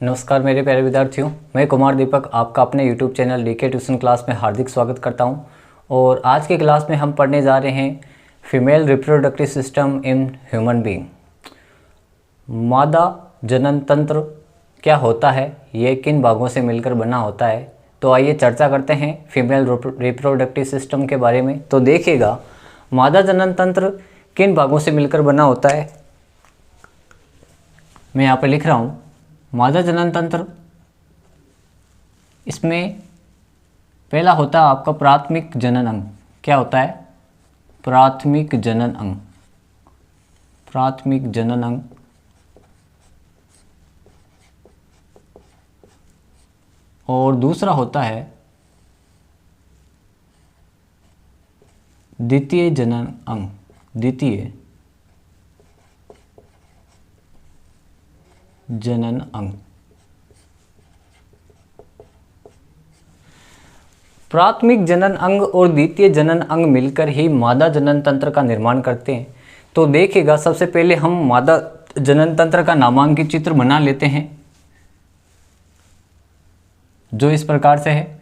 नमस्कार मेरे प्यारे विद्यार्थियों, मैं कुमार दीपक आपका अपने YouTube channel DK tuition class में हार्दिक स्वागत करता हूं। और आज की क्लास में हम पढ़ने जा रहे हैं female reproductive system in human being. मादा जनन तंत्र क्या होता है, ये किन भागों से मिलकर बना होता है। तो आइए चर्चा करते हैं फीमेल रिप्रोडक्टिव सिस्टम के बारे में। तो देखिएगा, मादा जनन तंत्र किन भागों से मिलकर बना होता है। मैं यहाँ पर लिख रहा हूँ मादा जनन तंत्र। इसमें पहला होता है आपका प्राथमिक जनन अंग। क्या होता है? प्राथमिक जनन अंग। प्राथमिक जनन अंग। और दूसरा होता है द्वितीय जनन अंग। द्वितीय जनन अंग। प्राथमिक जनन अंग और द्वितीय जनन अंग मिलकर ही मादा जनन तंत्र का निर्माण करते हैं। तो देखिएगा, सबसे पहले हम मादा जनन तंत्र का नामांकित चित्र बना लेते हैं, जो इस प्रकार से है।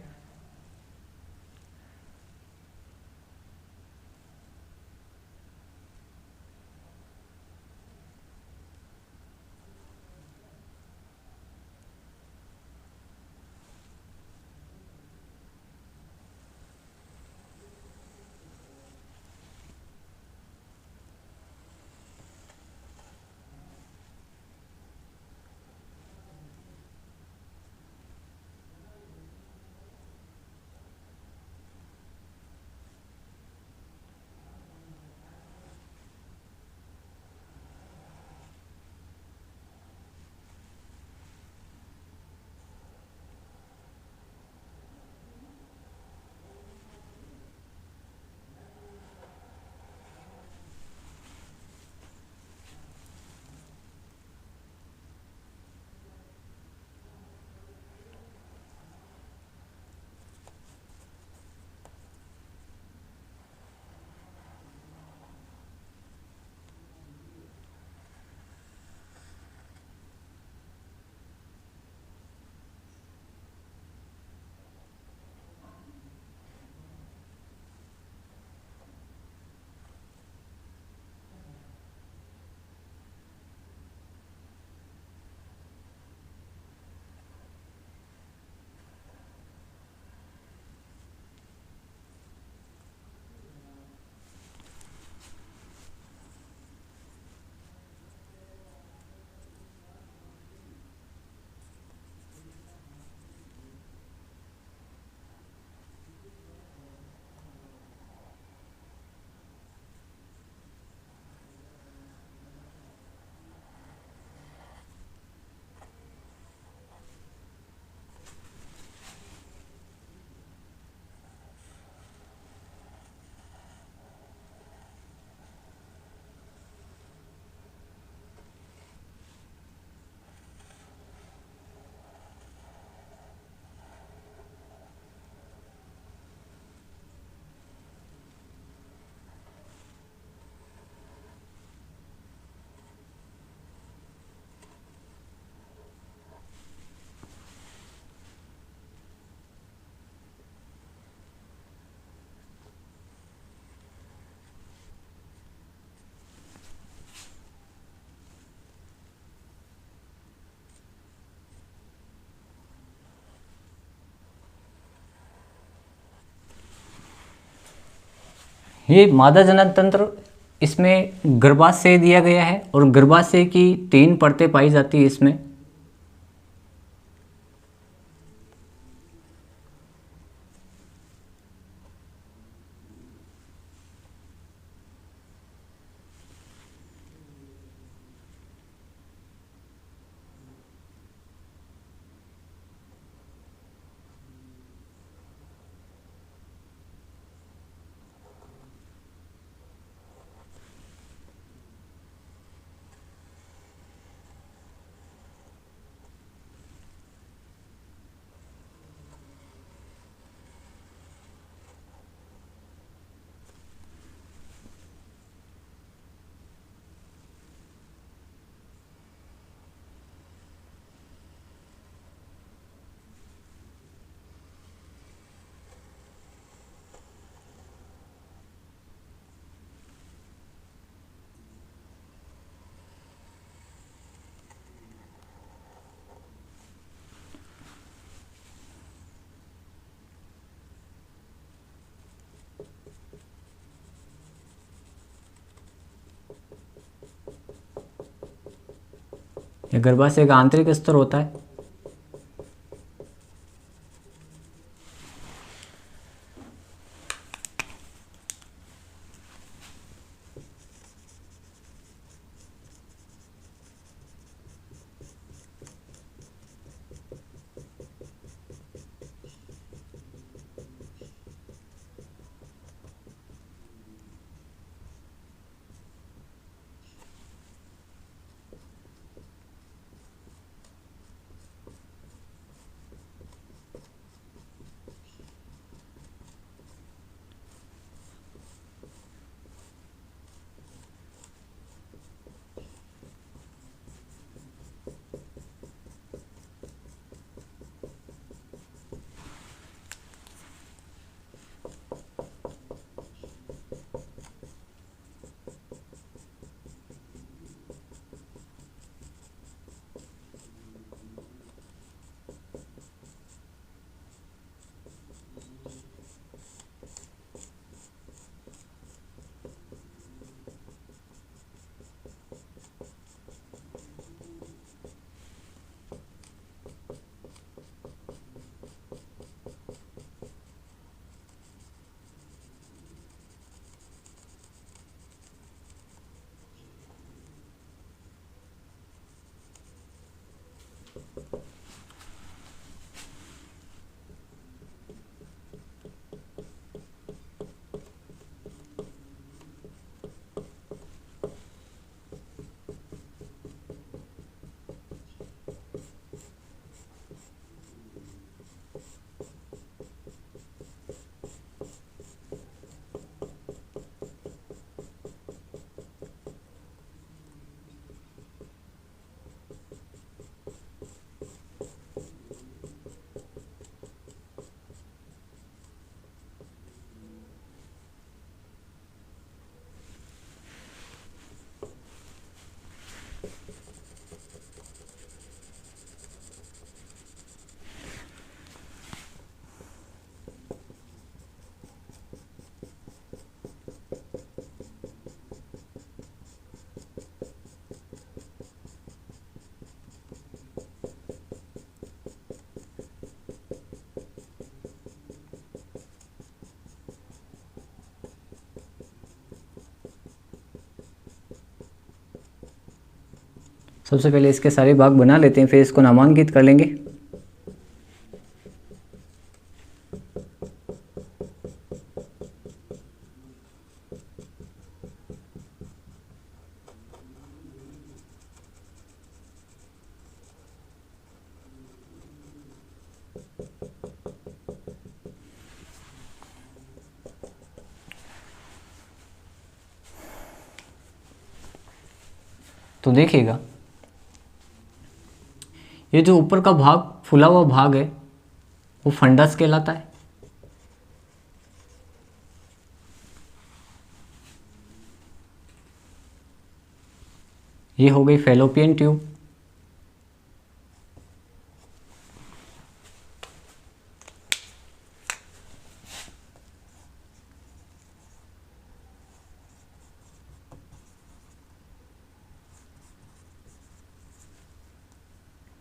ये मादा जनन तंत्र, इसमें गर्भाशय दिया गया है और गर्भाशय की 3 परतें पाई जाती है इसमें। ये गर्भाशय का आंतरिक स्तर होता है। सबसे पहले इसके सारे भाग बना लेते हैं, फिर इसको नामांकित कर लेंगे। तो देखिएगा, ये जो ऊपर का भाग फूला हुआ भाग है वो फंडस कहलाता है। ये हो गई फैलोपियन ट्यूब।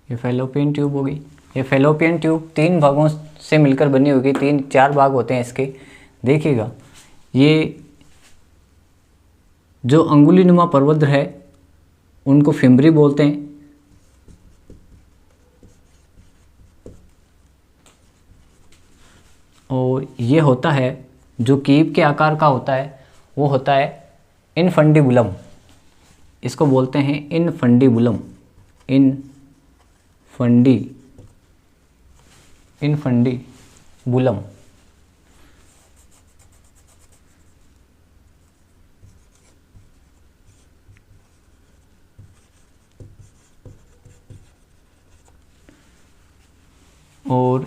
ये फैलोपियन ट्यूब हो गई। ये फैलोपियन ट्यूब 3 भागों से मिलकर बनी होगी, 3-4 भाग होते हैं इसके। देखिएगा, ये जो अंगुलीनुमा प्रवृत्त है उनको फिम्बरी बोलते हैं। और ये होता है जो कीप के आकार का होता है, वो होता है इनफंडिबुलम। इसको बोलते हैं इनफंडिबुलम। इनफंडिबुलम। और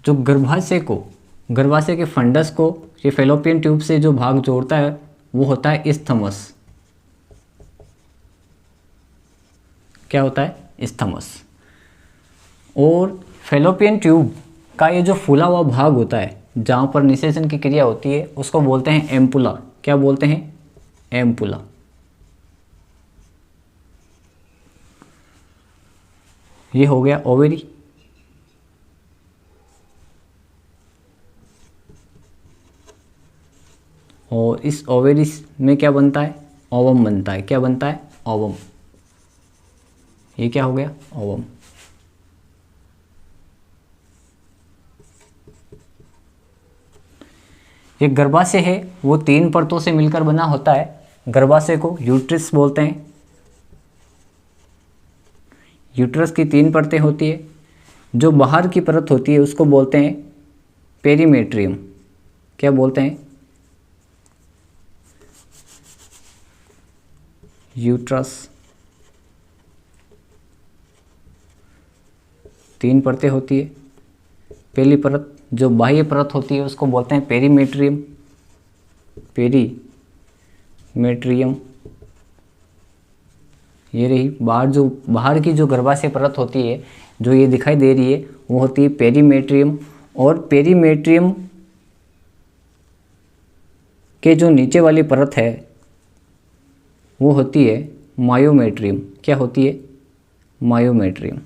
जो गर्भाशय के फंडस को ये फैलोपियन ट्यूब से जो भाग जोड़ता है वो होता है इस्थमस। क्या होता है? इस्थमस। और फैलोपियन ट्यूब का ये जो फूला हुआ भाग होता है जहाँ पर निषेचन की क्रिया होती है उसको बोलते हैं एम्पुला। क्या बोलते हैं? एम्पुला। ये हो गया ओवेरी, और इस ओवेरी में क्या बनता है, ओवम बनता है। क्या बनता है, ओवम। ये क्या हो गया, ओवम। ये गर्भाशय है वो 3 परतों से मिलकर बना होता है। गर्भाशय को यूट्रस बोलते हैं। यूट्रस की 3 परतें होती है। जो बाहर की परत होती है उसको बोलते हैं पेरीमेट्रियम। क्या बोलते हैं, यूट्रस 3 परतें होती है। पहली परत जो बाह्य परत होती है उसको बोलते हैं पेरीमेट्रियम। पेरीमेट्रियम ये रही। बाहर की जो गर्भाशय परत होती है जो ये दिखाई दे रही है वो होती है पेरीमेट्रियम। और पेरीमेट्रियम के जो नीचे वाली परत है वो होती है मायोमेट्रियम। क्या होती है, मायोमेट्रियम।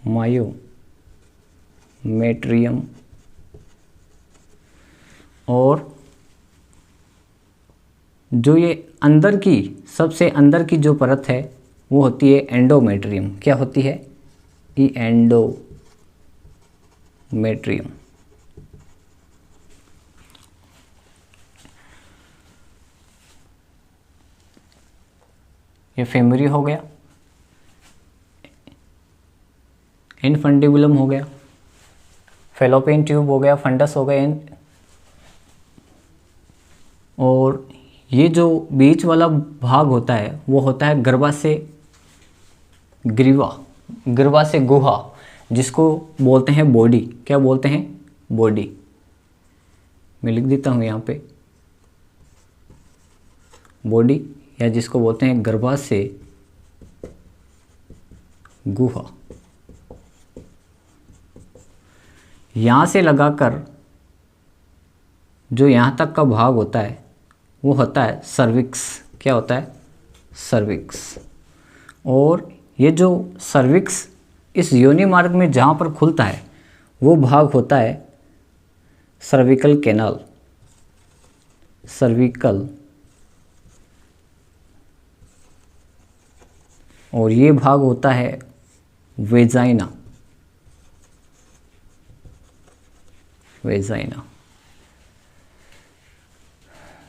मायोमेट्रियम। और जो ये अंदर की, सबसे अंदर की जो परत है वो होती है एंडोमेट्रियम। क्या होती है, ये एंडोमेट्रियम। ये फेमरी हो गया, इनफंडिबुलम हो गया, फेलोपियन ट्यूब हो गया, फंडस हो गया। और ये जो बीच वाला भाग होता है वो होता है गर्भाशय ग्रीवा, गर्भाशय गुहा, जिसको बोलते हैं बॉडी। क्या बोलते हैं, बॉडी। मैं लिख देता हूँ यहाँ पे, बॉडी, या जिसको बोलते हैं गर्भाशय गुहा। यहाँ से लगाकर जो यहाँ तक का भाग होता है वो होता है सर्विक्स। क्या होता है, सर्विक्स। और ये जो सर्विक्स इस योनि मार्ग में जहाँ पर खुलता है वो भाग होता है सर्विकल कैनाल। सर्विकल। और ये भाग होता है वेजाइना। वेजाइना।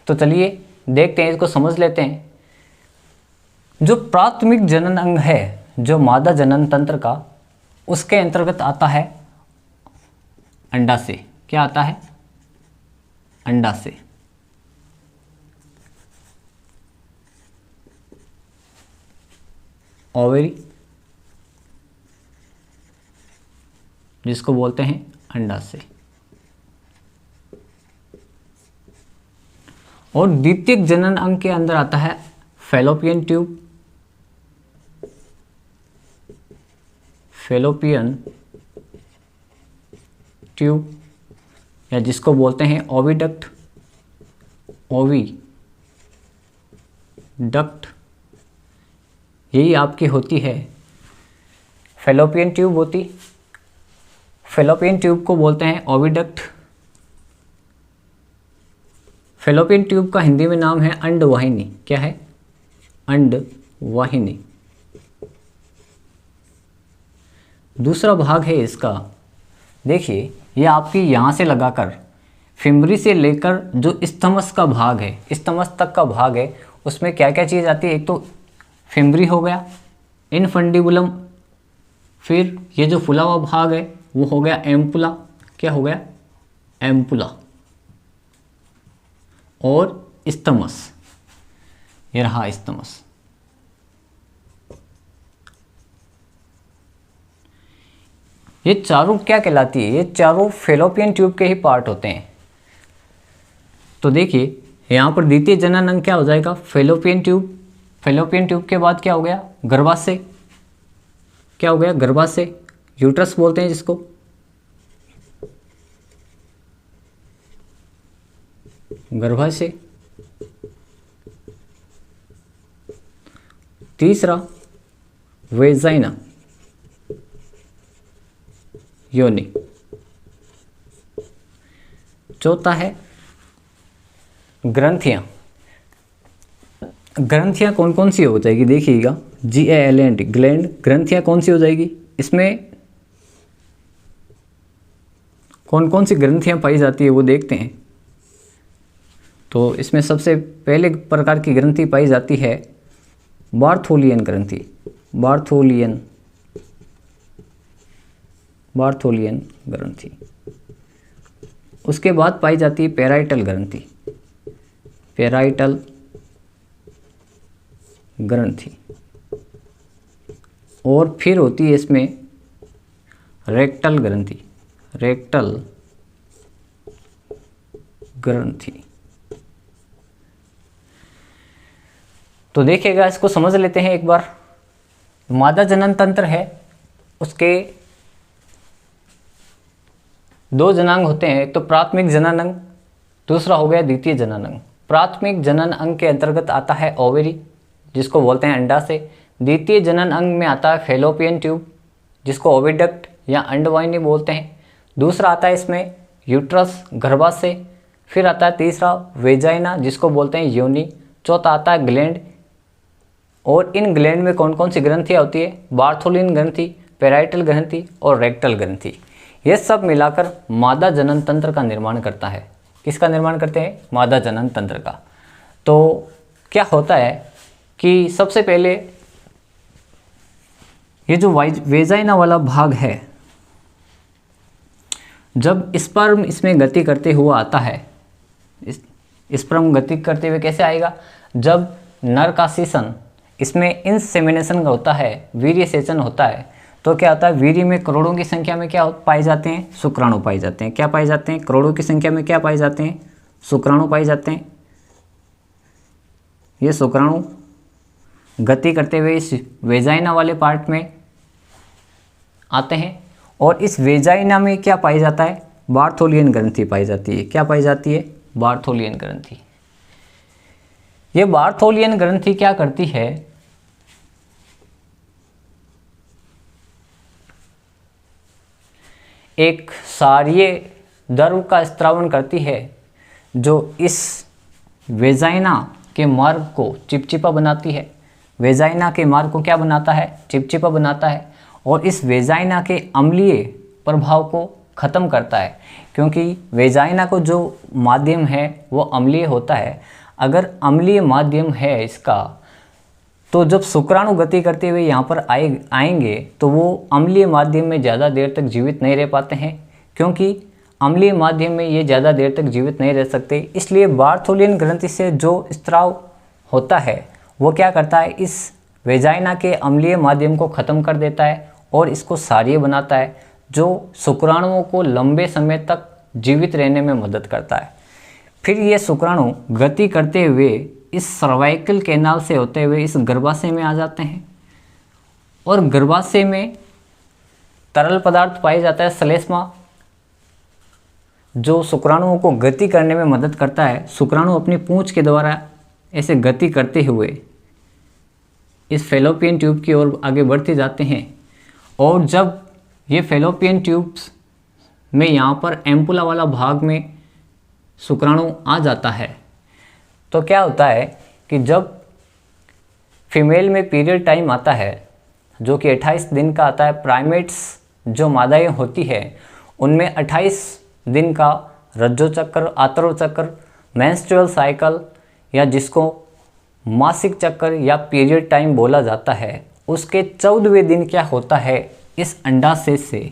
तो चलिए देखते हैं, इसको समझ लेते हैं। जो प्राथमिक जनन अंग है जो मादा जनन तंत्र का, उसके अंतर्गत आता है अंडाशय। क्या आता है, अंडाशय। ओवेरी, जिसको बोलते हैं अंडाशय। और द्वितीयक जनन अंग के अंदर आता है फैलोपियन ट्यूब। फैलोपियन ट्यूब, या जिसको बोलते हैं ओविडक्ट। ओविडक्ट यही आपकी होती है फैलोपियन ट्यूब होती। फैलोपियन ट्यूब को बोलते हैं ओविडक्ट। फैलोपियन ट्यूब का हिंदी में नाम है अंडवाहिनी। क्या है, अंडवाहिनी। दूसरा भाग है इसका, देखिए ये आपकी यहाँ से लगाकर फिमरी से लेकर जो स्तमस का भाग है, स्तमस तक का भाग है, उसमें क्या क्या चीज़ आती है। एक तो फिमरी हो गया, इनफंडिबुलम, फिर ये जो फुला हुआ भाग है वो हो गया एम्पुला। क्या हो गया, एम्पुला। और स्तमस, ये रहा स्तमस। ये चारों क्या कहलाती है, ये चारों फैलोपियन ट्यूब के ही पार्ट होते हैं। तो देखिए यहाँ पर द्वितीय जनन अंग क्या हो जाएगा, फैलोपियन ट्यूब। फैलोपियन ट्यूब के बाद क्या हो गया, गर्भाशय। क्या हो गया, गर्भाशय, यूट्रस बोलते हैं जिसको। गर्भाशय। तीसरा वेजाइना, योनि। चौथा है ग्रंथियां। ग्रंथियां कौन कौन सी हो जाएगी, देखिएगा, GALAND, ग्लैंड। ग्रंथियां कौन सी हो जाएगी, इसमें कौन कौन सी ग्रंथियां पाई जाती है वो देखते हैं। तो इसमें सबसे पहले प्रकार की ग्रंथि पाई जाती है बार्थोलियन ग्रंथि। बार्थोलियन ग्रंथि। उसके बाद पाई जाती है पैराइटल ग्रंथि। पैराइटल ग्रंथि। और फिर होती है इसमें रेक्टल ग्रंथि। रेक्टल ग्रंथि। तो देखिएगा, इसको समझ लेते हैं एक बार। मादा जनन तंत्र है, उसके दो जनांग होते हैं, एक तो प्राथमिक जनन अंग, दूसरा हो गया द्वितीय जनन अंग। प्राथमिक जनन अंग के अंतर्गत आता है ओवेरी, जिसको बोलते हैं अंडाशय। द्वितीय जनन अंग में आता है फैलोपियन ट्यूब, जिसको ओविडक्ट या अंडवाहिनी बोलते हैं। दूसरा आता है इसमें यूट्रस, गर्भाशय। फिर आता है तीसरा वेजाइना, जिसको बोलते हैं योनि। चौथा आता है ग्लैंड। और इन ग्लैंड में कौन कौन सी ग्रंथियाँ होती है, बार्थोलिन ग्रंथि, पैराइटल ग्रंथि और रेक्टल ग्रंथि। ये सब मिलाकर मादा जनन तंत्र का निर्माण करता है। किसका निर्माण करते हैं, मादा जनन तंत्र का। तो क्या होता है कि सबसे पहले ये जो वेजाइना वाला भाग है, जब स्पर्म इसमें गति करते हुए आता है, स्पर्म गति करते हुए कैसे आएगा, जब नर का सीसन इसमें इंसेमिनेशन होता है, वीर्य सेचन होता है, तो क्या होता है, वीर्य में करोड़ों की संख्या में क्या पाए जाते हैं, शुक्राणु पाए जाते हैं। क्या पाए जाते हैं, करोड़ों की संख्या में क्या पाए जाते हैं, शुक्राणु पाए जाते हैं। ये शुक्राणु गति करते हुए इस वेजाइना वाले पार्ट में आते हैं। और इस वेजाइना में क्या पाई जाता है, बार्थोलियन ग्रंथि पाई जाती है। क्या पाई जाती है, बार्थोलियन ग्रंथि। ये बार्थोलियन ग्रंथि क्या करती है, एक क्षारीय द्रव का स्त्रावन करती है, जो इस वेजाइना के मार्ग को चिपचिपा बनाती है। वेजाइना के मार्ग को क्या बनाता है, चिपचिपा बनाता है। और इस वेजाइना के अम्लीय प्रभाव को ख़त्म करता है, क्योंकि वेजाइना को जो माध्यम है वो अम्लीय होता है। अगर अम्लीय माध्यम है इसका, तो जब शुक्राणु गति करते हुए यहाँ पर आएंगे तो वो अम्लीय माध्यम में ज़्यादा देर तक जीवित नहीं रह पाते हैं, क्योंकि अम्लीय माध्यम में ये ज़्यादा देर तक जीवित नहीं रह सकते। इसलिए बार्थोलियन ग्रंथि से जो स्त्राव होता है वो क्या करता है, इस वेजाइना के अम्लीय माध्यम को ख़त्म कर देता है और इसको क्षारीय बनाता है, जो शुक्राणुओं को लंबे समय तक जीवित रहने में मदद करता है। फिर ये शुक्राणु गति करते हुए इस सर्वाइकल कैनाल से होते हुए इस गर्भाशय में आ जाते हैं। और गर्भाशय में तरल पदार्थ पाया जाता है श्लेष्मा, जो शुक्राणुओं को गति करने में मदद करता है। शुक्राणु अपनी पूंछ के द्वारा ऐसे गति करते हुए इस फैलोपियन ट्यूब की ओर आगे बढ़ते जाते हैं। और जब ये फैलोपियन ट्यूब्स में यहाँ पर एम्पुला वाला भाग में शुक्राणु आ जाता है, तो क्या होता है कि जब फीमेल में पीरियड टाइम आता है, जो कि 28 दिन का आता है, प्राइमेट्स जो मादाएं होती है उनमें 28 दिन का रज्जो चक्र, आतरो चक्र, मेंस्ट्रुअल साइकिल या जिसको मासिक चक्र या पीरियड टाइम बोला जाता है, उसके 14वें दिन क्या होता है, इस अंडाशय से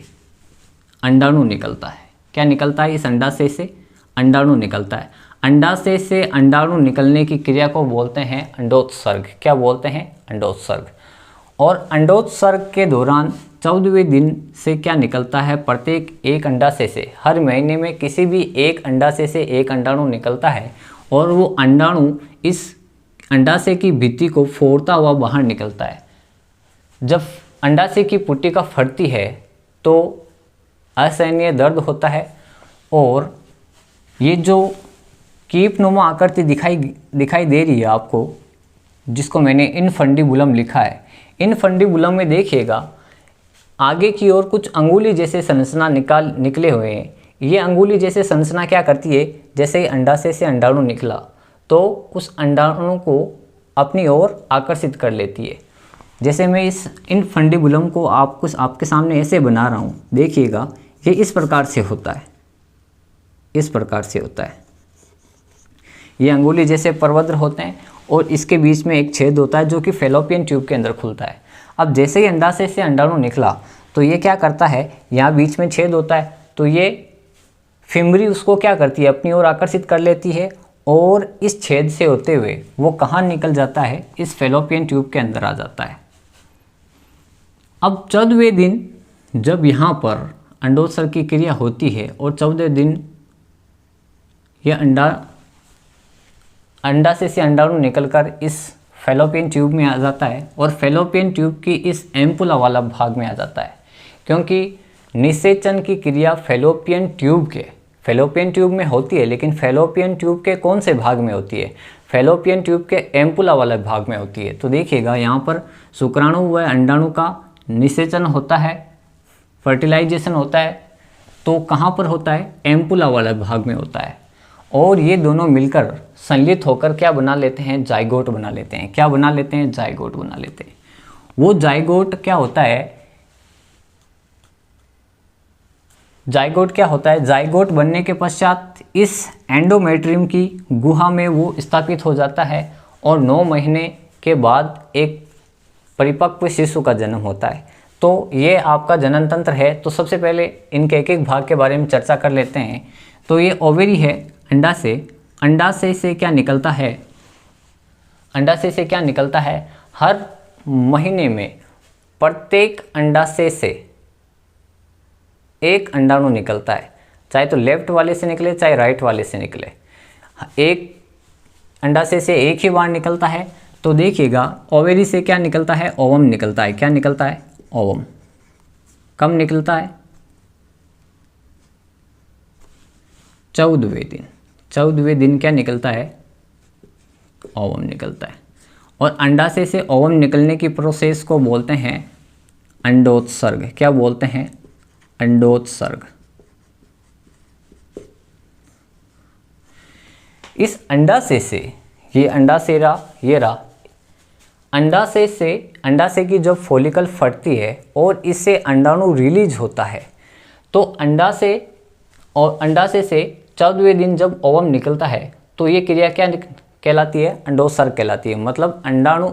अंडाणु निकलता है। क्या निकलता है, इस अंडाशय से अंडाणु निकलता है। अंडाशय से अंडाणु निकलने की क्रिया को बोलते हैं अंडोत्सर्ग। क्या बोलते हैं, अंडोत्सर्ग। और अंडोत्सर्ग के दौरान 14वें दिन से क्या निकलता है, प्रत्येक एक अंडाशय से हर महीने में किसी भी एक अंडाशय से एक अंडाणु निकलता है और वो अंडाणु इस अंडाशय की भित्ति को फोड़ता हुआ बाहर निकलता है। जब अंडाशय की पुट्टिका फटती है तो असहनीय दर्द होता है और ये जो कीपनुमा आकृति दिखाई दे रही है आपको, जिसको मैंने इनफंडिबुलम लिखा है। इनफंडिबुलम में देखिएगा आगे की ओर कुछ अंगुली जैसे संरचना निकले हुए हैं। ये अंगुली जैसे संरचना क्या करती है, जैसे ही अंडाशय से अंडाणु निकला तो उस अंडाणु को अपनी ओर आकर्षित कर लेती है। जैसे मैं इस इनफंडिबुलम को आपके सामने ऐसे बना रहा हूँ, देखिएगा ये इस प्रकार से होता है, इस प्रकार से होता है। ये अंगुली जैसे परवद्र होते हैं और इसके बीच में एक छेद होता है जो कि फैलोपियन ट्यूब के अंदर खुलता है। अब जैसे ही अंडाशय से अंडाणु निकला तो ये क्या करता है, यहाँ बीच में छेद होता है तो ये फिमरी उसको क्या करती है, अपनी ओर आकर्षित कर लेती है और इस छेद से होते हुए वो कहाँ निकल जाता है, इस फैलोपियन ट्यूब के अंदर आ जाता है। अब 14वें दिन जब यहाँ पर अंडोत्सर्ग की क्रिया होती है और 14वें दिन यह अंडाशय से अंडाणु निकलकर इस फैलोपियन ट्यूब में आ जाता है और फैलोपियन ट्यूब की इस एम्पुला वाला भाग में आ जाता है, क्योंकि निषेचन की क्रिया फैलोपियन ट्यूब में होती है, लेकिन फैलोपियन ट्यूब के कौन से भाग में होती है, फैलोपियन ट्यूब के एम्पुला वाले भाग में होती है। तो देखिएगा यहाँ पर शुक्राणु व अंडाणु का निषेचन होता है, फर्टिलाइजेशन होता है, तो कहाँ पर होता है, एम्पुला वाले भाग में होता है। और ये दोनों मिलकर संलित होकर क्या बना लेते हैं, जाइगोट बना लेते हैं। क्या बना लेते हैं, जाइगोट बना लेते हैं। वो जाइगोट क्या होता है, जाइगोट बनने के पश्चात इस एंडोमेट्रियम की गुहा में वो स्थापित हो जाता है और 9 महीने के बाद एक परिपक्व शिशु का जन्म होता है। तो ये आपका जनन तंत्र है। तो सबसे पहले इनके एक एक भाग के बारे में चर्चा कर लेते हैं। तो ये ओवेरी है, अंडाशय से क्या निकलता है, अंडाशय से क्या निकलता है, हर महीने में प्रत्येक अंडाशय से एक अंडाणु निकलता है, चाहे तो लेफ्ट वाले से निकले चाहे राइट वाले से निकले। एक अंडाशय से एक ही बार निकलता है। तो देखिएगा ओवेरी से क्या निकलता है, ओवम निकलता है। क्या निकलता है, ओवम। कब निकलता है, 14वें दिन। 14वें दिन क्या निकलता है, ओवम निकलता है। और अंडाशय से ओवम निकलने की प्रोसेस को बोलते हैं अंडोत्सर्ग। क्या बोलते हैं, अंडोत्सर्ग। इस अंडाशय से, ये अंडाशय रहा, अंडाशय की जब फॉलिकल फटती है और इससे अंडाणु रिलीज होता है, तो अंडाशय से 14वें दिन जब ओवम निकलता है तो ये क्रिया क्या कहलाती है, अंडोत्सर्ग कहलाती है। मतलब अंडाणु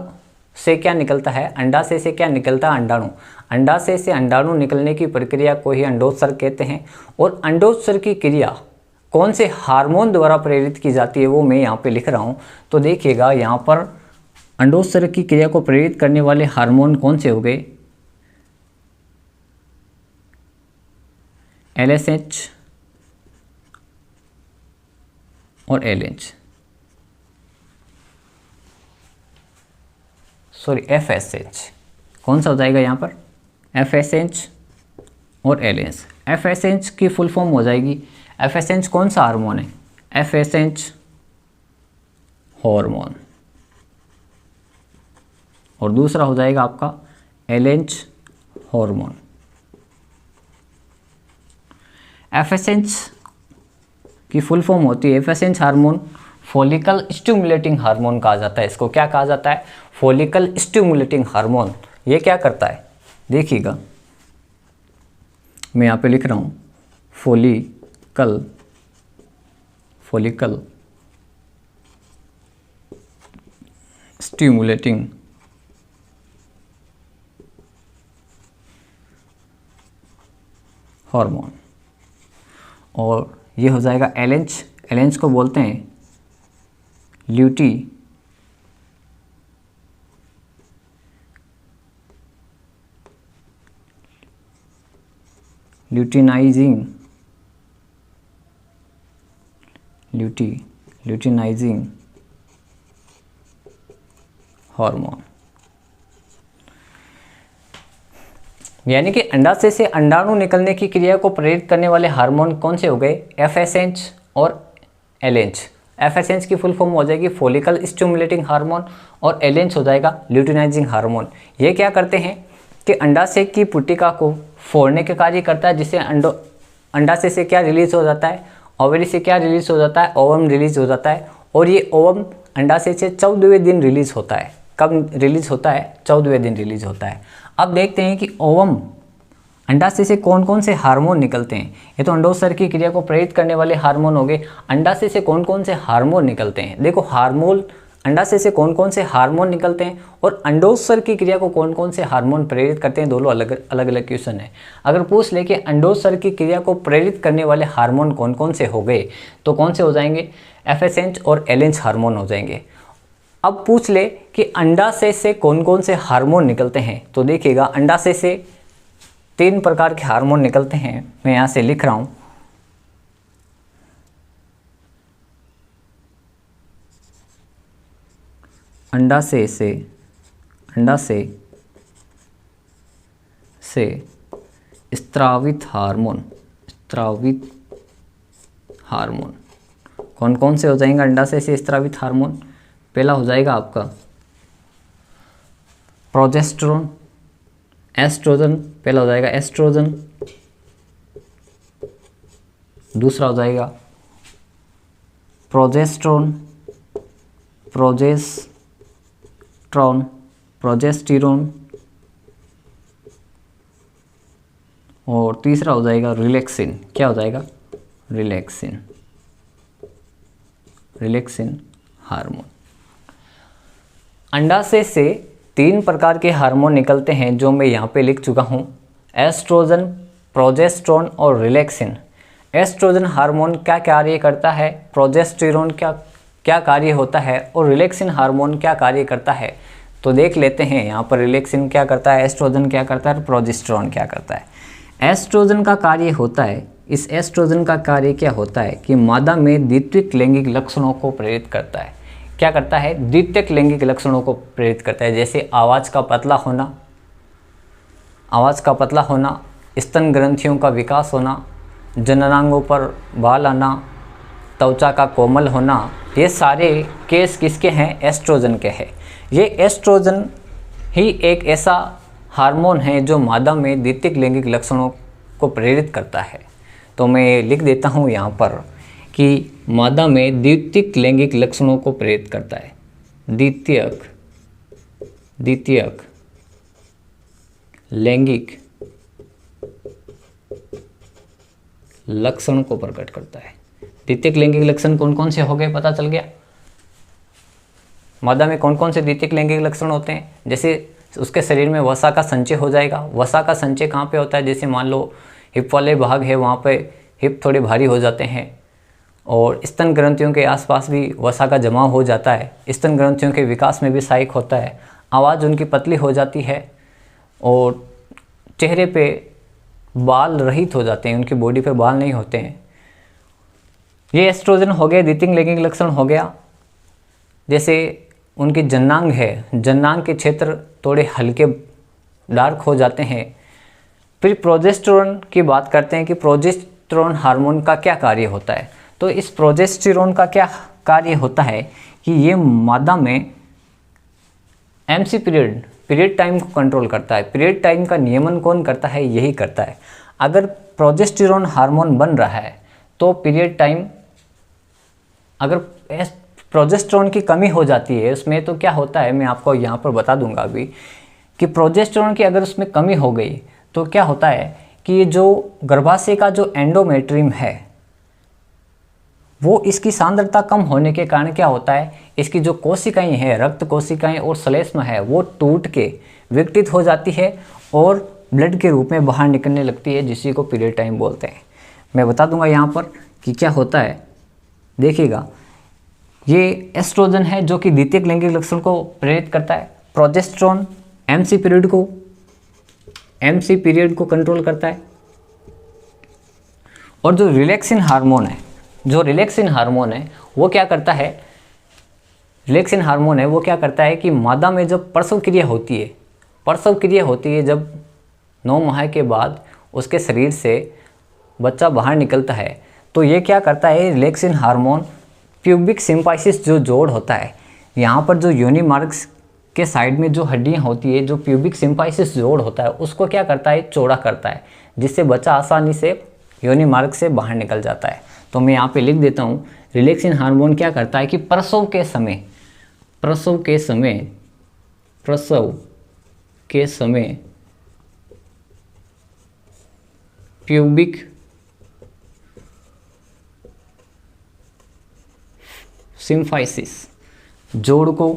से क्या निकलता है, अंडाशय से क्या निकलता है, अंडाणु। अंडाशय से अंडाणु निकलने की प्रक्रिया को ही अंडोत्सर्ग कहते हैं। और अंडोत्सर्ग की क्रिया कौन से हार्मोन द्वारा प्रेरित की जाती है वो मैं यहाँ पे लिख रहा हूँ। तो देखिएगा यहाँ पर अंडोत्सर्ग की क्रिया को प्रेरित करने वाले हार्मोन कौन से हो गए, LH और LH, सॉरी FSH। कौन सा हो जाएगा यहाँ पर, FSH और LH। FSH की फुल फॉर्म हो जाएगी, FSH कौन सा हार्मोन है, FSH हार्मोन। और दूसरा हो जाएगा आपका LH हार्मोन। FSH की फुल फॉर्म होती है, FSH hormone follicle stimulating hormone कहा जाता है। इसको क्या कहा जाता है, फॉलिकल स्टिमुलेटिंग हार्मोन। ये क्या करता है, देखिएगा मैं यहाँ पे लिख रहा हूँ, फॉलिकल स्टिमुलेटिंग हार्मोन। और ये हो जाएगा LH। LH को बोलते हैं ल्यूटिनाइजिंग हार्मोन। यानी कि अंडाशय से अंडाणु निकलने की क्रिया को प्रेरित करने वाले हार्मोन कौन से हो गए, FSH और LH। FSH की फुल फॉर्म हो जाएगी फॉलिकल स्टिमुलेटिंग हार्मोन, और LH हो जाएगा ल्यूटिनाइजिंग हार्मोन। ये क्या करते हैं कि अंडाशय की पुट्टिका को फोड़ने के कार्य करता है, जिससे अंडाशय से क्या रिलीज हो जाता है, ओवरी से क्या रिलीज हो जाता है, ओवम रिलीज हो जाता है। और ये ओवम अंडाशय से 14वें दिन रिलीज होता है। कब रिलीज होता है? 14वें दिन रिलीज होता है। अब देखते हैं कि ओवम अंडाशय से कौन कौन से हार्मोन निकलते हैं। ये तो अंडोत्सर्ग की क्रिया को प्रेरित करने वाले हार्मोन हो गए। अंडाशय से कौन कौन से हार्मोन निकलते हैं? देखो, हार्मोन अंडाशय से कौन कौन से हार्मोन निकलते हैं और अंडोत्सर्ग की क्रिया को कौन कौन से हार्मोन प्रेरित करते हैं, दोनों अलग अलग क्वेश्चन है। अगर पूछ ले कि अंडोत्सर्ग की क्रिया को प्रेरित करने वाले हार्मोन कौन कौन से हो गए, तो कौन से हो जाएंगे? FSH और LH हार्मोन हो जाएंगे। अब पूछ ले कि अंडाशय से कौन कौन से हार्मोन निकलते हैं, तो देखिएगा अंडाशय से 3 प्रकार के हार्मोन निकलते हैं। मैं यहाँ से लिख रहा हूँ। अंडाशय से स्रावित हार्मोन कौन कौन से हो जाएंगे अंडाशय से स्रावित हार्मोन? पहला हो जाएगा आपका प्रोजेस्टेरोन, एस्ट्रोजन। पहला हो जाएगा एस्ट्रोजन, दूसरा हो जाएगा प्रोजेस्टेरोन, प्रोजेस्टेरोन, और तीसरा हो जाएगा रिलैक्सिन। क्या हो जाएगा? Relaxin hormone. अंडाशय से 3 प्रकार के हार्मोन निकलते हैं, जो मैं यहाँ पे लिख चुका हूँ, एस्ट्रोजन, प्रोजेस्टेरोन और रिलैक्सिन। एस्ट्रोजन हार्मोन क्या कार्य करता है, प्रोजेस्टेरोन क्या कार्य होता है, और रिलैक्सिन हार्मोन क्या कार्य करता है, तो देख लेते हैं। यहाँ पर रिलैक्सिन क्या करता है, एस्ट्रोजन क्या करता है, प्रोजेस्टेरोन क्या करता है। एस्ट्रोजन का कार्य होता है, इस एस्ट्रोजन का कार्य क्या होता है कि मादा में द्वितीयक लैंगिक लक्षणों को प्रेरित करता है। क्या करता है? द्वितीयक लैंगिक लक्षणों को प्रेरित करता है, जैसे आवाज़ का पतला होना, स्तन ग्रंथियों का विकास होना, जननांगों पर बाल आना, त्वचा का कोमल होना। ये सारे केस किसके हैं? एस्ट्रोजन के हैं। ये एस्ट्रोजन ही एक ऐसा हार्मोन है जो मादा में द्वितीयक लैंगिक लक्षणों को प्रेरित करता है। तो मैं लिख देता हूँ यहाँ पर कि मादा में द्वितीयक लैंगिक लक्षणों को प्रेरित करता है। द्वितीयक लैंगिक लक्षण को प्रकट करता है। द्वितीयक लैंगिक लक्षण कौन कौन से हो गए, पता चल गया। मादा में कौन कौन से द्वितीयक लैंगिक लक्षण होते हैं? जैसे उसके शरीर में वसा का संचय हो जाएगा। वसा का संचय कहाँ पे होता है? जैसे मान लो हिप वाले भाग है, वहाँ पे हिप थोड़े भारी हो जाते हैं, और स्तन ग्रंथियों के आसपास भी वसा का जमाव हो जाता है। स्तन ग्रंथियों के विकास में भी सहायक होता है। आवाज़ उनकी पतली हो जाती है, और चेहरे पे बाल रहित हो जाते हैं, उनकी बॉडी पे बाल नहीं होते हैं। ये एस्ट्रोजन हो गया, द्वितीयक लैंगिक लक्षण हो गया। जैसे उनकी जननांग है, जननांग के क्षेत्र थोड़े हल्के डार्क हो जाते हैं। फिर प्रोजेस्टेरोन की बात करते हैं कि प्रोजेस्टेरोन हार्मोन का क्या कार्य होता है। तो इस प्रोजेस्टेरोन का क्या कार्य होता है कि ये मादा में MC पीरियड टाइम को कंट्रोल करता है। पीरियड टाइम का नियमन कौन करता है? यही करता है। अगर प्रोजेस्टेरोन हार्मोन बन रहा है तो पीरियड टाइम, अगर प्रोजेस्टेरोन की कमी हो जाती है उसमें, तो क्या होता है मैं आपको यहाँ पर बता दूंगा अभी कि प्रोजेस्टेरोन की अगर उसमें कमी हो गई तो क्या होता है कि ये जो गर्भाशय का जो एंडोमेट्रियम है, वो इसकी सांद्रता कम होने के कारण क्या होता है, इसकी जो कोशिकाएं हैं, रक्त कोशिकाएं और श्लेष्मा है, वो टूट के विघटित हो जाती है और ब्लड के रूप में बाहर निकलने लगती है, जिसी को पीरियड टाइम बोलते हैं। मैं बता दूंगा यहाँ पर कि क्या होता है। देखिएगा, ये एस्ट्रोजन है जो कि द्वितीयक लैंगिक लक्षण को प्रेरित करता है। प्रोजेस्टेरोन MC पीरियड को कंट्रोल करता है। और जो रिलैक्सिन हार्मोन है, वो क्या करता है? रिलैक्सिन हार्मोन है वो क्या करता है कि मादा में जब प्रसव क्रिया होती है, जब 9 माह के बाद उसके शरीर से बच्चा बाहर निकलता है, तो ये क्या करता है? रिलैक्सिन हार्मोन प्यूबिक सिम्फाइसिस जो जोड़ होता है, यहाँ पर जो योनि मार्ग के साइड में जो हड्डियाँ होती है, जो प्यूबिक सिम्फाइसिस जोड़ होता है उसको क्या करता है, चौड़ा करता है, जिससे बच्चा आसानी से योनि मार्ग से बाहर निकल जाता है। तो मैं यहाँ पे लिख देता हूँ, रिलैक्सिन हार्मोन क्या करता है कि प्रसव के समय प्यूबिक सिम्फाइसिस जोड़ को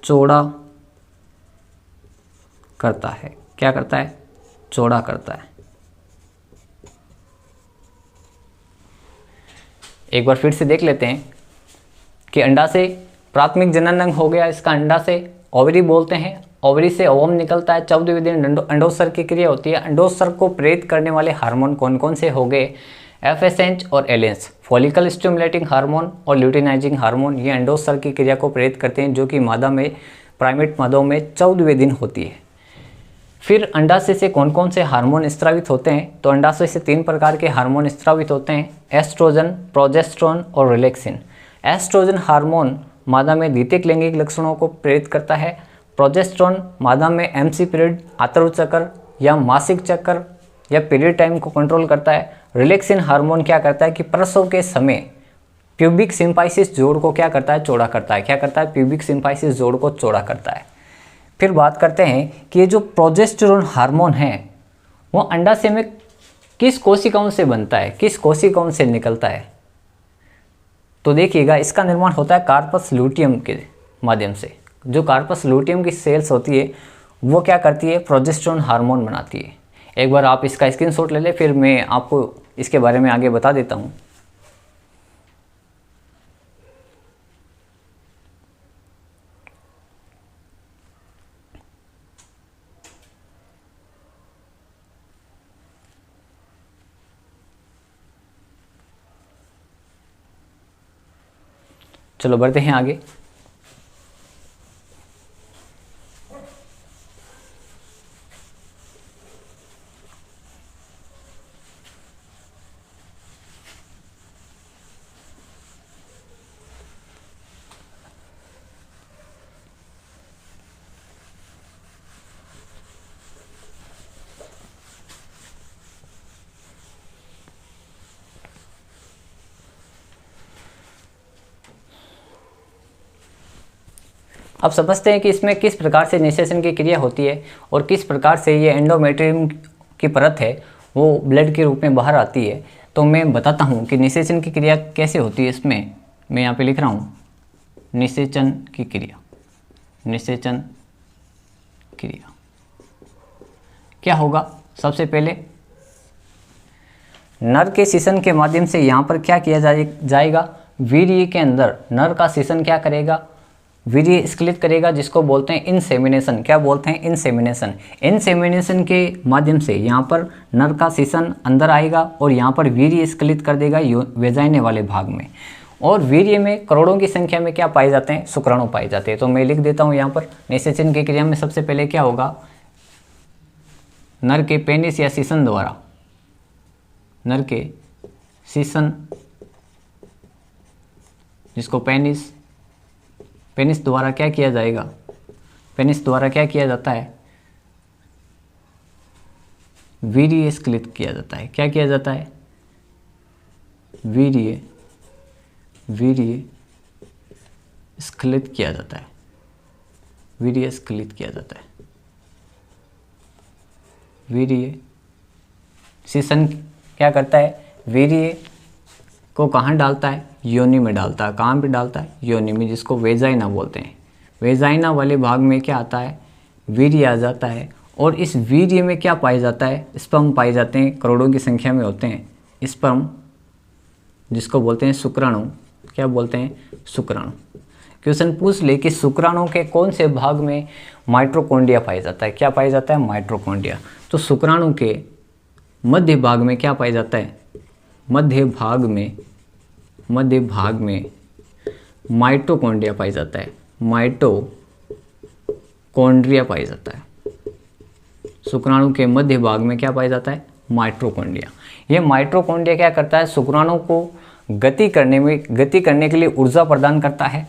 चौड़ा करता है। क्या करता है, चौड़ा करता है। एक बार फिर से देख लेते हैं कि अंडा से प्राथमिक जनन अंग हो गया, इसका अंडा से ओवरी बोलते हैं, ओवरी से ओवम निकलता है, 14वें दिन अंडोत्सर्ग की क्रिया होती है। अंडोत्सर्ग को प्रेरित करने वाले हार्मोन कौन कौन से हो गए, FSH और LH, फॉलिकल स्टिमुलेटिंग हार्मोन और ल्यूटिनाइजिंग हार्मोन, ये अंडोत्सर्ग की क्रिया को प्रेरित करते हैं, जो कि मादा में, प्राइमेट मादाओं में 14वें दिन होती है। फिर अंडाशय से कौन कौन से हार्मोन स्रावित होते हैं, तो अंडाशय से 3 प्रकार के हार्मोन स्रावित होते हैं, एस्ट्रोजन, प्रोजेस्टेरोन और रिलैक्सिन। एस्ट्रोजन हार्मोन मादा में द्वितीयक लैंगिक लक्षणों को प्रेरित करता है। प्रोजेस्टेरोन मादा में MC पीरियड, आतरु चक्र या मासिक चक्र या पीरियड टाइम को कंट्रोल करता है। रिलैक्सिन हार्मोन क्या करता है कि प्रसव के समय प्यूबिक सिम्फाइसिस जोड़ को क्या करता है, चौड़ा करता है। क्या करता है, प्यूबिक सिम्फाइसिस जोड़ को चौड़ा करता है। फिर बात करते हैं कि ये जो प्रोजेस्टेरोन हार्मोन है वो अंडाशय में किस कोशिकाओं से बनता है, किस कोशिकाओं से निकलता है। तो देखिएगा, इसका निर्माण होता है कार्पस लूटियम के माध्यम से। जो कार्पस लूटियम की सेल्स होती है वो क्या करती है, प्रोजेस्टेरोन हार्मोन बनाती है। एक बार आप इसका स्क्रीनशॉट ले लें, फिर मैं आपको इसके बारे में आगे बता देता हूँ। चलो बढ़ते हैं आगे। अब समझते हैं कि इसमें किस प्रकार से निषेचन की क्रिया होती है और किस प्रकार से ये एंडोमेट्रियम की परत है वो ब्लड के रूप में बाहर आती है। तो मैं बताता हूँ कि निषेचन की क्रिया कैसे होती है। इसमें मैं यहाँ पे लिख रहा हूँ, निषेचन की क्रिया। निषेचन क्रिया क्या होगा, सबसे पहले नर के सिसन के माध्यम से यहाँ पर क्या किया जाएगा, वीर्य के अंदर नर का सिसन क्या करेगा, वीर्य स्खलित करेगा, जिसको बोलते हैं इंसेमिनेशन। क्या बोलते हैं, इंसेमिनेशन। इंसेमिनेशन के माध्यम से यहाँ पर नर का सिसन अंदर आएगा और यहाँ पर वीर्य स्खलित कर देगा वेजाइने वाले भाग में। और वीर्य में करोड़ों की संख्या में क्या पाए जाते हैं, शुक्राणु पाए जाते हैं। तो मैं लिख देता हूँ यहाँ पर, निषेचन की क्रिया में सबसे पहले क्या होगा, नर के पेनिस या सिसन द्वारा, नर के सिसन, जिसको पेनिस द्वारा क्या किया जाएगा, पेनिस द्वारा क्या किया जाता है, वीर्य स्खलित किया जाता है। क्या किया जाता है, वीर्य स्खलित किया जाता है, वीर्य स्खलित किया जाता है। वीर्य सिसन क्या करता है, वीर्य को कहाँ डालता है, योनि में डालता है। कहाँ पे डालता है, योनि में, जिसको वेजाइना बोलते हैं। वेजाइना वाले भाग में क्या आता है, वीर्य आ जाता है। और इस वीर्य में क्या पाया जाता है, स्पर्म पाए जाते हैं, करोड़ों की संख्या में होते हैं स्पर्म, जिसको बोलते हैं शुक्राणु। क्या बोलते हैं, शुक्राणु। क्वेश्चन पूछ ले कि शुक्राणु के कौन से भाग में माइटोकॉन्ड्रिया पाया जाता है। क्या पाया जाता है, माइटोकॉन्ड्रिया। तो शुक्राणु के मध्य भाग में क्या पाया जाता है, मध्य भाग में माइटोकॉन्ड्रिया पाया जाता है। माइटोकॉन्ड्रिया पाया जाता है। शुक्राणु के मध्य भाग में क्या पाया जाता है, माइटोकॉन्ड्रिया। ये माइटोकॉन्ड्रिया क्या करता है, शुक्राणु को गति करने के लिए ऊर्जा प्रदान करता है।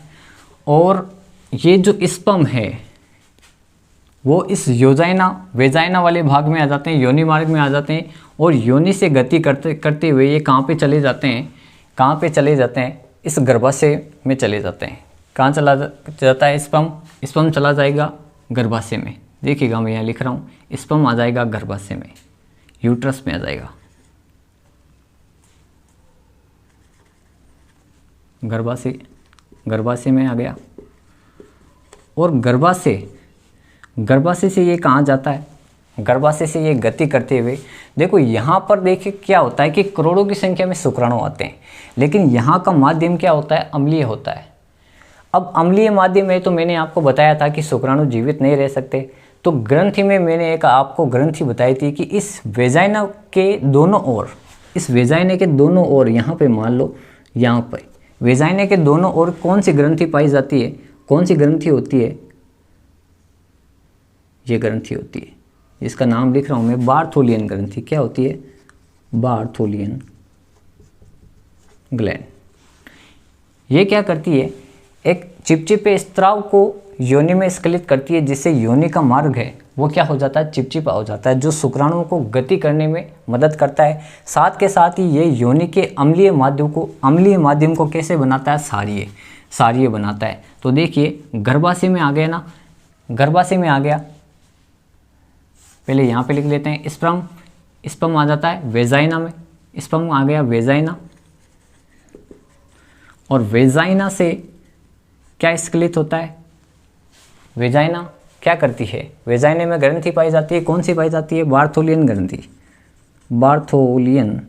और ये जो स्पर्म है वो इस वेजाइना वाले भाग में आ जाते हैं, योनि मार्ग में आ जाते हैं, और योनि से गति करते हुए ये कहाँ पे चले जाते हैं, इस गर्भाशय में चले जाते हैं। कहाँ चला जाता है स्पर्म चला जाएगा गर्भाशय में। देखिएगा मैं यहाँ लिख रहा हूँ, स्पर्म आ जाएगा गर्भाशय में, यूट्रस में आ जाएगा, गर्भाशय में आ गया। और गर्भाशय से ये कहाँ जाता है, गर्भाशय से ये गति करते हुए, देखो यहाँ पर देखिए क्या होता है कि करोड़ों की संख्या में शुक्राणु आते हैं, लेकिन यहाँ का माध्यम क्या होता है, अम्लीय होता है। अब अम्लीय माध्यम है तो मैंने आपको बताया था कि शुक्राणु जीवित नहीं रह सकते, तो ग्रंथि में मैंने एक आपको ग्रंथि बताई थी कि इस वेजाइना के दोनों ओर, इस वेजाइने के दोनों ओर, यहाँ पे मान लो यहाँ पर वेजाइने के दोनों ओर कौन सी ग्रंथि पाई जाती है, कौन सी ग्रंथि होती है, ये ग्रंथि होती है, इसका नाम लिख रहा हूँ मैं, बार्थोलियन ग्रंथि। क्या होती है, बार्थोलियन ग्लैंड। ये क्या करती है, एक चिपचिपे स्त्राव को योनि में स्खलित करती है, जिससे योनि का मार्ग है वो क्या हो जाता है, चिपचिपा हो जाता है, जो शुक्राणुओं को गति करने में मदद करता है। साथ के साथ ही ये योनि के अम्लीय माध्यम को कैसे बनाता है, क्षारीय बनाता है। तो देखिए गर्भाशय में आ गया ना, गर्भाशय में आ गया, पहले यहाँ पे लिख लेते हैं, स्पर्म आ जाता है वेजाइना में, स्पर्म आ गया वेजाइना, और वेजाइना से क्या स्खलित होता है, वेजाइना क्या करती है, वेजाइने में ग्रंथि पाई जाती है, कौन सी पाई जाती है, बार्थोलियन ग्रंथि, बार्थोलियन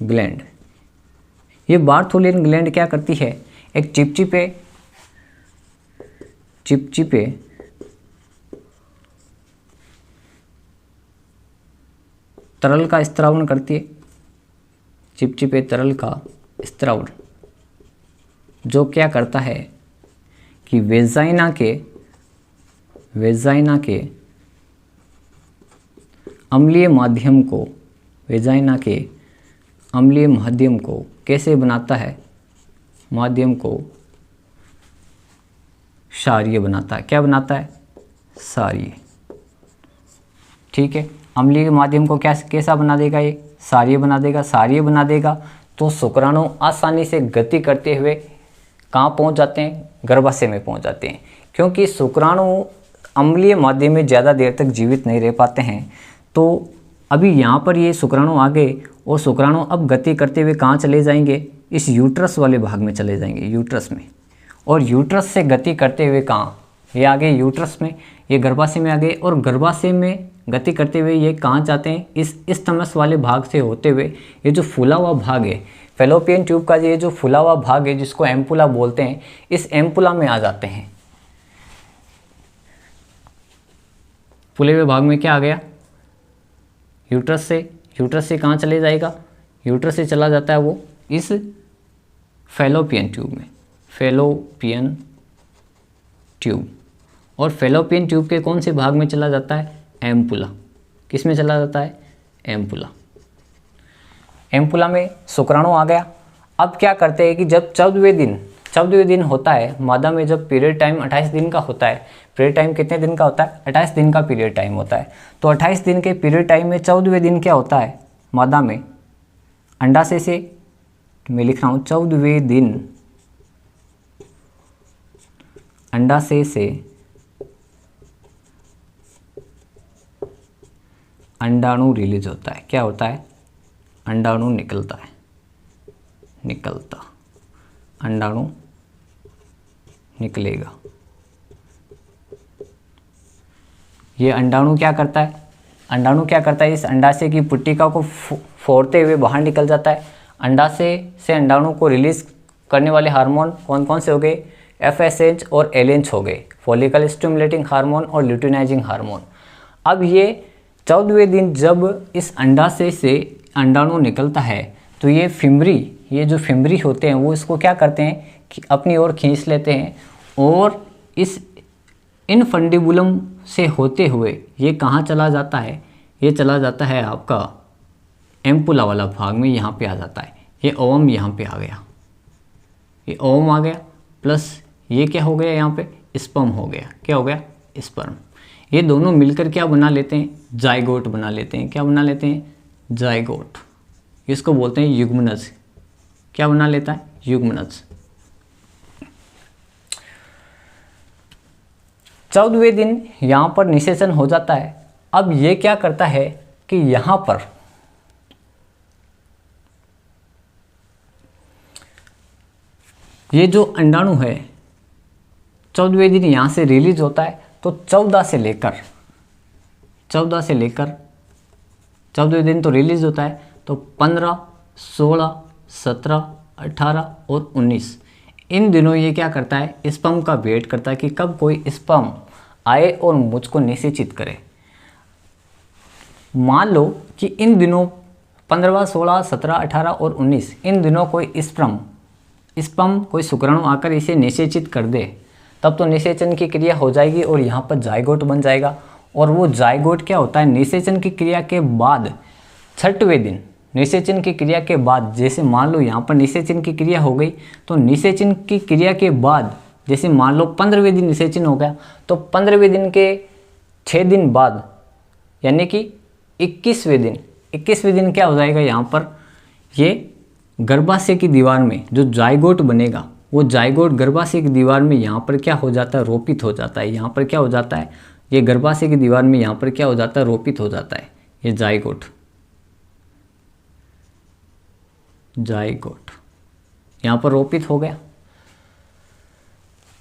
ग्लैंड। ये बार्थोलियन ग्लैंड क्या करती है, एक चिपचिपे तरल का स्त्रावन करती है, चिपचिपे तरल का स्त्रावन, जो क्या करता है कि वेजाइना के अम्लीय माध्यम को, वेजाइना के अम्लीय माध्यम को कैसे बनाता है, माध्यम को क्षारीय बनाता है। क्या बनाता है, क्षारीय। ठीक है, अम्लीय माध्यम को कैसा बना देगा, ये क्षारीय बना देगा। क्षारीय बना देगा तो शुक्राणु आसानी से गति करते हुए कहाँ पहुँच जाते हैं, गर्भाशय में पहुँच जाते हैं। क्योंकि शुक्राणु अम्लीय माध्यम में ज़्यादा देर तक जीवित नहीं रह पाते हैं, तो अभी यहाँ पर ये शुक्राणु आ गए, और शुक्राणु अब गति करते हुए कहाँ चले जाएंगे, इस यूट्रस वाले भाग में चले जाएंगे, यूट्रस में। और यूट्रस से गति करते हुए कहाँ, ये आ गए यूट्रस में, ये गर्भाशय में आ गए, और गर्भाशय में गति करते हुए ये कहाँ जाते हैं, इस तमस वाले भाग से होते हुए ये जो फूला हुआ भाग है, फैलोपियन ट्यूब का ये जो फूला हुआ भाग है, जिसको एम्पुला बोलते हैं, इस एम्पुला में आ जाते हैं। फूले हुए भाग में क्या आ गया, यूट्रस से कहाँ चले जाएगा, यूट्रस से चला जाता है वो इस फैलोपियन ट्यूब में, फैलोपियन ट्यूब। और फैलोपियन ट्यूब के कौन से भाग में चला जाता है, एम्पुला। किस में चला जाता है, एम्पुला। एम्पुला में शुक्राणु आ गया। अब क्या करते हैं कि जब 14वें दिन होता है, मादा में जब पीरियड टाइम 28 दिन का होता है, पीरियड टाइम कितने दिन का होता है, 28 दिन का पीरियड टाइम होता है। तो 28 दिन के पीरियड टाइम में 14वें दिन क्या होता है, मादा में अंडाशय से, मैं लिख रहा हूँ 14वें दिन अंडाशय से अंडाणु रिलीज होता है। क्या होता है, अंडाणु निकलता, अंडाणु निकलेगा। ये अंडाणु क्या करता है, इस अंडाशय की पुट्टिका को फोड़ते हुए बाहर निकल जाता है। अंडाशय से अंडाणु को रिलीज करने वाले हार्मोन कौन कौन से हो गए, FSH और LH हो गए, फॉलिकल स्टिमुलेटिंग हार्मोन और ल्यूटिनाइजिंग हार्मोन। अब ये 14वें दिन जब इस अंडाशय से अंडाणु निकलता है, तो ये जो फिमरी होते हैं वो इसको क्या करते हैं कि अपनी ओर खींच लेते हैं, और इस इनफंडिबुलम से होते हुए ये कहाँ चला जाता है, ये चला जाता है आपका एम्पुला वाला भाग में, यहाँ पे आ जाता है। ये ओवम यहाँ पे आ गया, ये ओवम आ गया, प्लस ये क्या हो गया यहाँ पे, स्पर्म हो गया। क्या हो गया, स्पर्म। ये दोनों मिलकर क्या बना लेते हैं, जाइगोट बना लेते हैं। क्या बना लेते हैं, जाइगोट। इसको बोलते हैं युग्मनज। क्या बना लेता है, युग्मनज। 14वें दिन यहाँ पर निषेचन हो जाता है। अब ये क्या करता है कि यहाँ पर ये जो अंडाणु है 14वें दिन यहाँ से रिलीज होता है। तो 14 से लेकर 14वें दिन तो रिलीज होता है, तो 15, 16, 17, 18 और 19 इन दिनों ये क्या करता है, स्पर्म का वेट करता है कि कब कोई स्पर्म आए और मुझको निषेचित करे। मान लो कि इन दिनों 15, 16, 17, 18 और 19 इन दिनों कोई स्पर्म कोई शुक्राणु आकर इसे निषेचित कर दे, तब तो निषेचन की क्रिया हो जाएगी और यहाँ पर जाइगोट बन जाएगा। और वो जाइगोट क्या होता है, निषेचन की क्रिया के बाद 6वें दिन, निषेचन की क्रिया के बाद, जैसे मान लो यहाँ पर निषेचन की क्रिया हो गई, तो निषेचन की क्रिया के बाद जैसे मान लो 15वें दिन निषेचन हो गया, तो 15वें दिन के 6 दिन बाद यानी कि 21वें दिन क्या हो जाएगा, यहाँ पर ये गर्भाशय की दीवार में जो जाइगोट बनेगा, वो जाइगोट गर्भाशय की दीवार में यहाँ पर क्या हो जाता है, रोपित हो जाता है। यहाँ पर क्या हो जाता है, ये गर्भाशय की दीवार में यहाँ पर क्या हो जाता है, रोपित हो जाता है ये जाइगोट यहाँ पर रोपित हो गया।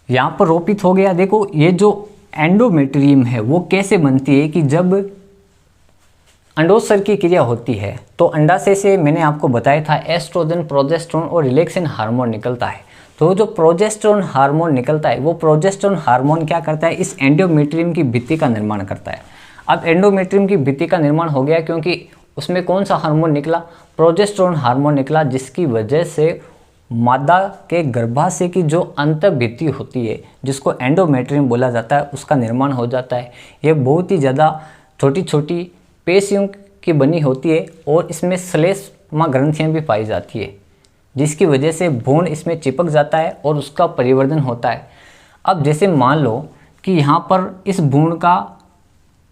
यहाँ पर रोपित हो गया। देखो ये जो एंडोमेट्रियम है वो कैसे बनती है कि जब अंडोत्सर्ग की क्रिया होती है तो अंडाशय से मैंने आपको बताया था एस्ट्रोजन, प्रोजेस्टेरोन और रिलैक्सिन हार्मोन निकलता है। तो जो प्रोजेस्टेरोन हार्मोन निकलता है वो प्रोजेस्टेरोन हार्मोन क्या करता है, इस एंडोमेट्रियम की भित्ति का निर्माण करता है। अब एंडोमेट्रियम की भित्ति का निर्माण हो गया क्योंकि उसमें कौन सा हार्मोन निकला, प्रोजेस्टेरोन हार्मोन निकला, जिसकी वजह से मादा के गर्भाशय की जो अंतःभित्ति होती है जिसको एंडोमेट्रियम बोला जाता है उसका निर्माण हो जाता है। ये बहुत ही ज़्यादा छोटी छोटी पेशियों की बनी होती है और इसमें श्लेष्मा ग्रंथियाँ भी पाई जाती है, जिसकी वजह से भ्रूण इसमें चिपक जाता है और उसका परिवर्धन होता है। अब जैसे मान लो कि यहाँ पर इस भ्रूण का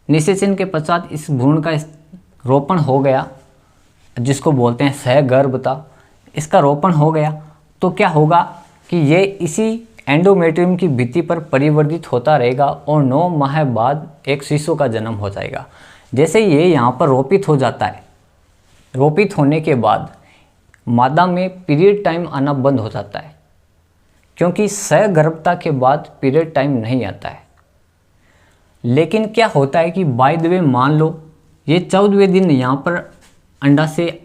निषेचन के पश्चात इस भ्रूण का रोपण हो गया, जिसको बोलते हैं सहगर्भता, इसका रोपण हो गया, तो क्या होगा कि ये इसी एंडोमेट्रियम की भित्ति पर परिवर्तित होता रहेगा और 9 माह बाद एक शिशु का जन्म हो जाएगा। जैसे ये यहाँ पर रोपित हो जाता है, रोपित होने के बाद मादा में पीरियड टाइम आना बंद हो जाता है, क्योंकि सहगर्भता के बाद पीरियड टाइम नहीं आता है। लेकिन क्या होता है कि बाय द वे मान लो ये 14वें दिन यहाँ पर अंडाशय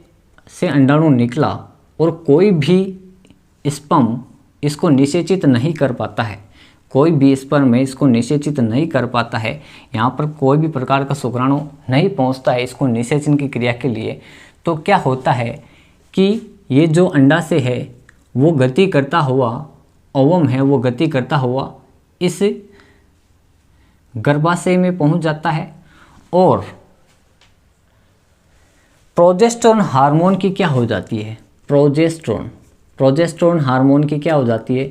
से अंडाणु निकला और कोई भी स्पर्म इसको निषेचित नहीं कर पाता है, कोई भी स्पर्म इसको निषेचित नहीं कर पाता है, यहाँ पर कोई भी प्रकार का शुक्राणु नहीं पहुँचता है इसको निषेचन की क्रिया के लिए। तो क्या होता है कि ये जो अंडाशय है वो गति करता हुआ, ओवम है वो गति करता हुआ इस गर्भाशय में पहुँच जाता है और प्रोजेस्टेरोन हार्मोन की क्या हो जाती है, प्रोजेस्टेरोन हार्मोन की क्या हो जाती है,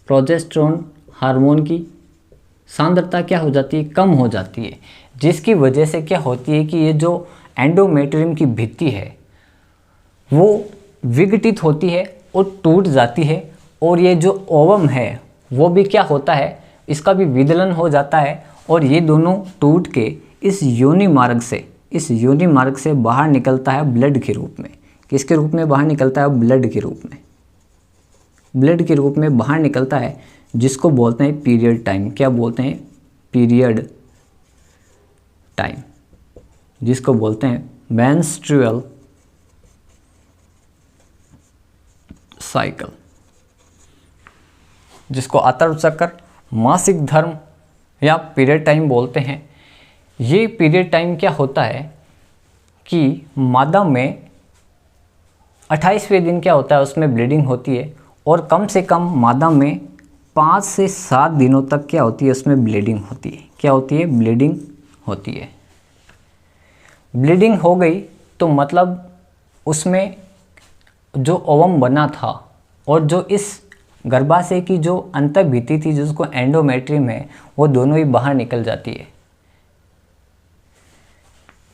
प्रोजेस्टेरोन हार्मोन की सांद्रता क्या हो जाती है, कम हो जाती है, जिसकी वजह से क्या होती है कि ये जो एंडोमेट्रियम की भित्ति है वो विघटित होती है और टूट जाती है और ये जो ओवम है वो भी क्या होता है, इसका भी विदलन हो जाता है और ये दोनों टूट के इस योनि मार्ग से बाहर निकलता है ब्लड के रूप में। किसके रूप में बाहर निकलता है, ब्लड के रूप में बाहर निकलता है, जिसको बोलते हैं पीरियड टाइम। क्या बोलते हैं, पीरियड टाइम, जिसको बोलते हैं मेंस्ट्रुअल साइकिल, जिसको आतर्व चक्र, मासिक धर्म या पीरियड टाइम बोलते हैं। ये पीरियड टाइम क्या होता है कि मादा में 28वें दिन क्या होता है, उसमें ब्लीडिंग होती है और कम से कम मादा में 5 से 7 दिनों तक क्या होती है, उसमें ब्लीडिंग होती है। क्या होती है? ब्लीडिंग होती है। ब्लीडिंग हो गई तो मतलब उसमें जो ओवम बना था और जो इस गर्भाशय की जो अंतर्भित्ति थी जिसको एंडोमेट्रियम है, वो दोनों ही बाहर निकल जाती है।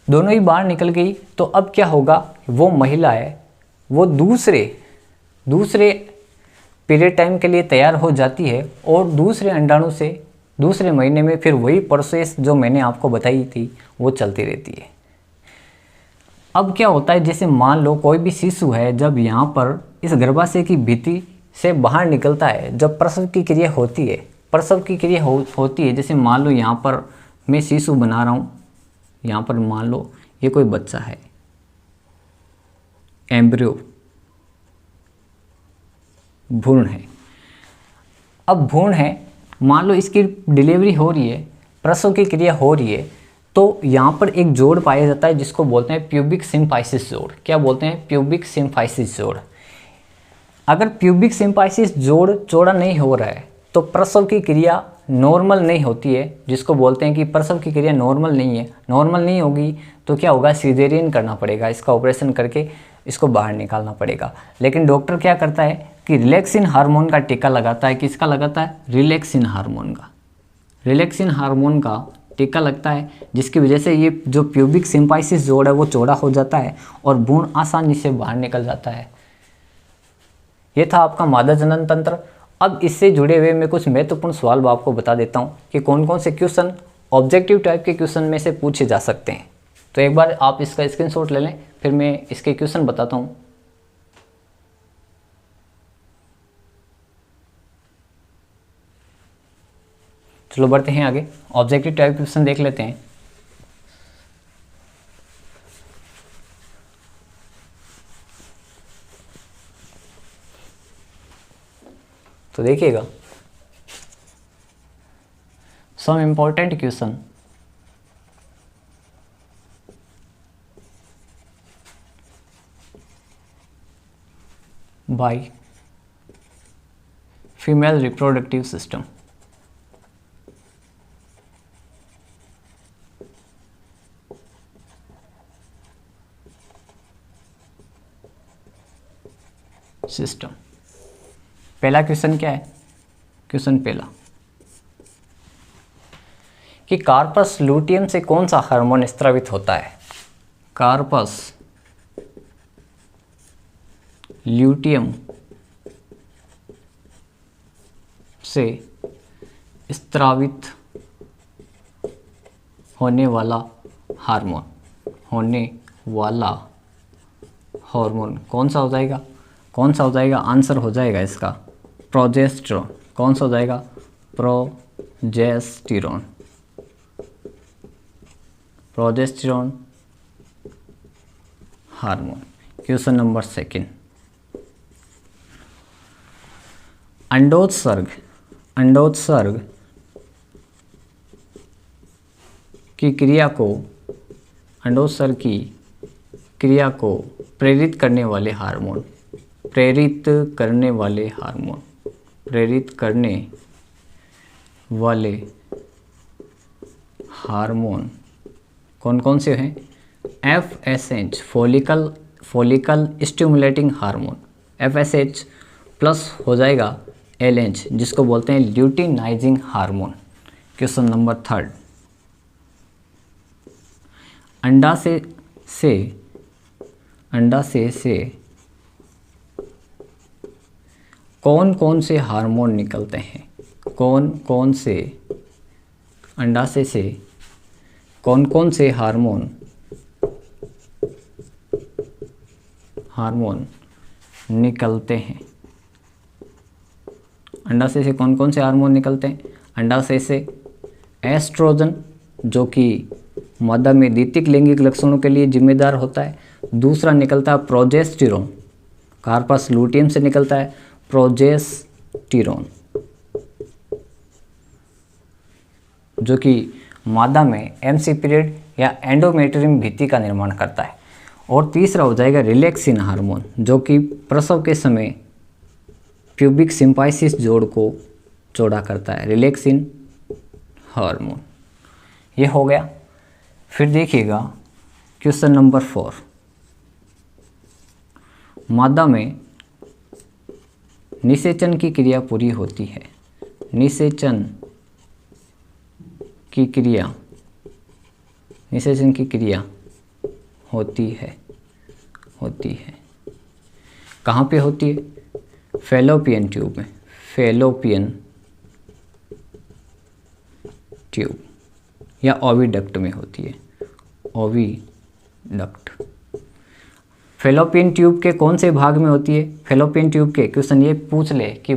दोनों ही बाहर निकल गई तो अब क्या होगा, वो महिला है वो दूसरे पीरियड टाइम के लिए तैयार हो जाती है और दूसरे अंडाणु से दूसरे महीने में फिर वही प्रोसेस जो मैंने आपको बताई थी वो चलती रहती है। अब क्या होता है, जैसे मान लो कोई भी शिशु है, जब यहाँ पर इस गर्भाशय की भित्ति से बाहर निकलता है, जब प्रसव की क्रिया होती है, होती है, जैसे मान लो यहाँ पर मैं शिशु बना रहा हूँ, यहाँ पर मान लो ये कोई बच्चा है, एम्ब्रियो, भ्रूण है। अब भ्रूण है, मान लो इसकी डिलीवरी हो रही है, प्रसव की क्रिया हो रही है, तो यहाँ पर एक जोड़ पाया जाता है जिसको बोलते हैं प्यूबिक सिम्फाइसिस जोड़। क्या बोलते हैं? प्यूबिक सिम्फाइसिस जोड़। अगर प्यूबिक सिम्फाइसिस जोड़ चौड़ा नहीं हो रहा है तो प्रसव की क्रिया नॉर्मल नहीं होती है, जिसको बोलते हैं कि प्रसव की क्रिया नॉर्मल नहीं है। नॉर्मल नहीं होगी तो क्या होगा, सिजेरियन करना पड़ेगा, इसका ऑपरेशन करके इसको बाहर निकालना पड़ेगा। लेकिन डॉक्टर क्या करता है कि रिलैक्सिन हार्मोन का टीका लगाता है। किसका लगाता है? रिलैक्सिन हार्मोन का। रिलैक्सिन हार्मोन का टीका लगता है, जिसकी वजह से ये जो प्यूबिक सिम्फाइसिस जोड़ है वो चौड़ा हो जाता है और भ्रूण आसानी से बाहर निकल जाता है। ये था आपका मादा जनन तंत्र। अब इससे जुड़े हुए मैं कुछ महत्वपूर्ण सवाल आपको बता देता हूँ कि कौन कौन से क्वेश्चन ऑब्जेक्टिव टाइप के क्वेश्चन में से पूछे जा सकते हैं। तो एक बार आप इसका स्क्रीनशॉट ले लें, फिर मैं इसके क्वेश्चन बताता हूँ। चलो बढ़ते हैं आगे, ऑब्जेक्टिव टाइप क्वेश्चन देख लेते हैं। तो देखिएगा, some important question. By female reproductive system. पहला क्वेश्चन क्या है? क्वेश्चन पहला कि कार्पस लूटियम से कौन सा हार्मोन स्रावित होता है? कार्पस ल्यूटियम से स्रावित होने वाला हार्मोन कौन सा हो जाएगा? आंसर हो जाएगा इसका प्रोजेस्टेरोन। कौन सा हो जाएगा? Progesterone hormone. Question number second, अंडोत्सर्ग की क्रिया को प्रेरित करने वाले हार्मोन कौन कौन से हैं? FSH follicle stimulating hormone, FSH plus हो जाएगा LH जिसको बोलते हैं luteinizing hormone. Question number third, अंडाशय से कौन कौन से हार्मोन निकलते हैं? अंडाशय से कौन कौन से हार्मोन निकलते हैं? अंडाशय से कौन कौन से हार्मोन निकलते हैं? अंडाशय से एस्ट्रोजन, जो कि मादा में द्वितीयक लैंगिक लक्षणों के लिए जिम्मेदार होता है। दूसरा निकलता है प्रोजेस्टेरोन, कार्पस लूटियम से निकलता है प्रोजेस्टेरोन, जो कि मादा में MC पीरियड या एंडोमेट्रियम भित्ति का निर्माण करता है। और तीसरा हो जाएगा रिलैक्सिन हार्मोन, जो कि प्रसव के समय प्यूबिक सिम्फाइसिस जोड़ को चौड़ा करता है, रिलैक्सिन हार्मोन। ये हो गया। फिर देखिएगा क्वेश्चन नंबर 4, मादा में निषेचन की क्रिया पूरी होती है। निषेचन की क्रिया होती है। कहाँ पे होती है? फैलोपियन ट्यूब में। फैलोपियन ट्यूब या ओविडक्ट में होती है। ओविडक्ट। फैलोपियन ट्यूब के कौन से भाग में होती है? फैलोपियन ट्यूब के, क्वेश्चन ये पूछ ले कि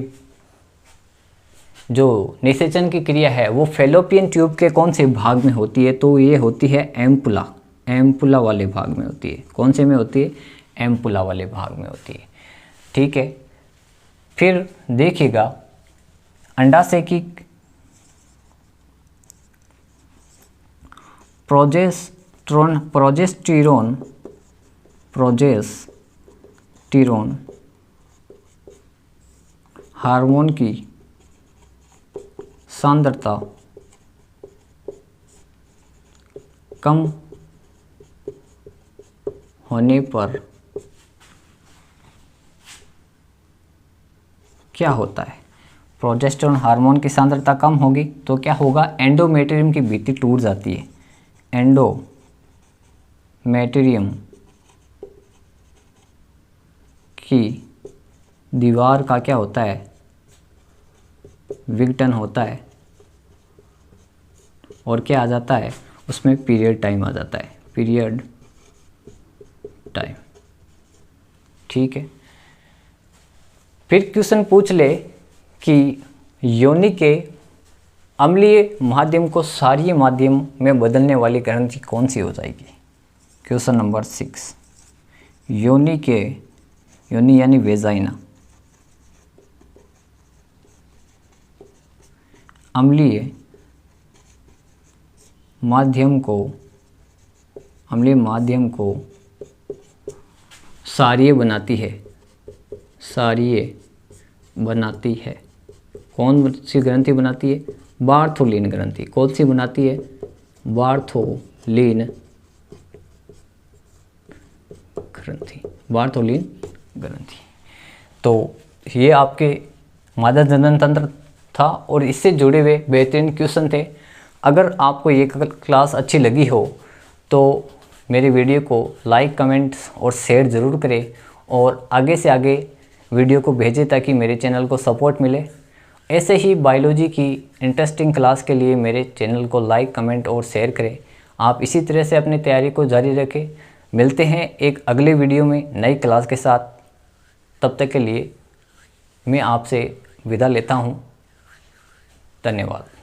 जो निषेचन की क्रिया है वो फैलोपियन ट्यूब के कौन से भाग में होती है, तो ये होती है एम्पुला। एम्पुला वाले भाग में होती है। कौन से में होती है? एम्पुला वाले भाग में होती है। ठीक है। फिर देखिएगा अंडाशय की प्रोजेस्टेरोन हार्मोन की सांद्रता कम होने पर क्या होता है? प्रोजेस्टेरोन हार्मोन की सांद्रता कम होगी तो क्या होगा? एंडोमेट्रियम की भित्ति टूट जाती है। एंडोमेट्रियम की दीवार का क्या होता है? विघटन होता है और क्या आ जाता है उसमें? पीरियड टाइम आ जाता है। Period time. ठीक है। फिर क्वेश्चन पूछ ले कि योनि के अम्लीय माध्यम को क्षारीय माध्यम में बदलने वाली ग्रंथि कौन सी हो जाएगी? क्वेश्चन नंबर 6, योनि यानी वेजाइना, अम्लीय माध्यम को क्षारीय बनाती है। कौन सी ग्रंथि बनाती है? बार्थोलिन ग्रंथि। कौन सी बनाती है? बार्थोलिन ग्रंथि। तो ये आपके मादा जनन तंत्र था और इससे जुड़े हुए बेहतरीन क्वेश्चन थे। अगर आपको ये क्लास अच्छी लगी हो तो मेरे वीडियो को लाइक, कमेंट्स और शेयर ज़रूर करें और आगे से आगे वीडियो को भेजें ताकि मेरे चैनल को सपोर्ट मिले। ऐसे ही बायोलॉजी की इंटरेस्टिंग क्लास के लिए मेरे चैनल को लाइक, कमेंट और शेयर करें। आप इसी तरह से अपनी तैयारी को जारी रखें। मिलते हैं एक अगले वीडियो में नई क्लास के साथ। तब तक के लिए मैं आपसे विदा लेता हूँ। धन्यवाद।